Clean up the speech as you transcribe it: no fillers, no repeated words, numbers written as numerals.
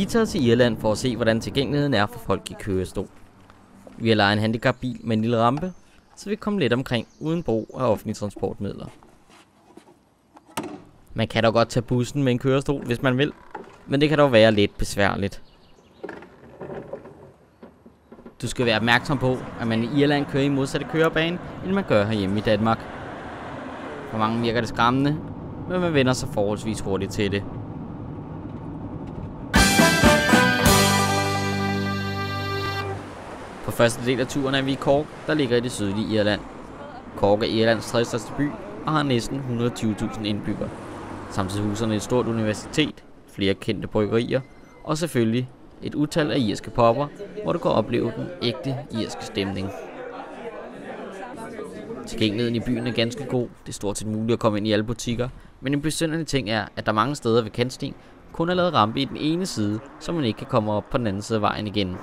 taget til Irland for at se, hvordan tilgængeligheden er for folk i kørestol. Vi har lejet en handicapbil med en lille rampe, så vi kan komme let omkring uden brug af offentlige transportmidler. Man kan dog godt tage bussen med en kørestol, hvis man vil, men det kan dog være lidt besværligt. Du skal være opmærksom på, at man i Irland kører i modsatte kørebane, end man gør herhjemme i Danmark. For mange virker det skræmmende, men man vender sig forholdsvis hurtigt til det. På første del af turen er vi i Cork, der ligger i det sydlige Irland. Cork er Irlands tredje største by og har næsten 120.000 indbyggere. Samtidig huserne et stort universitet, flere kendte bryggerier og selvfølgelig et utal af irske pubber, hvor du kan opleve den ægte irske stemning. Tilgængeligheden i byen er ganske god. Det er stort set muligt at komme ind i alle butikker, men en besynderlig ting er, at der mange steder ved kantstien kun er lavet rampe i den ene side, så man ikke kan komme op på den anden side af vejen igen.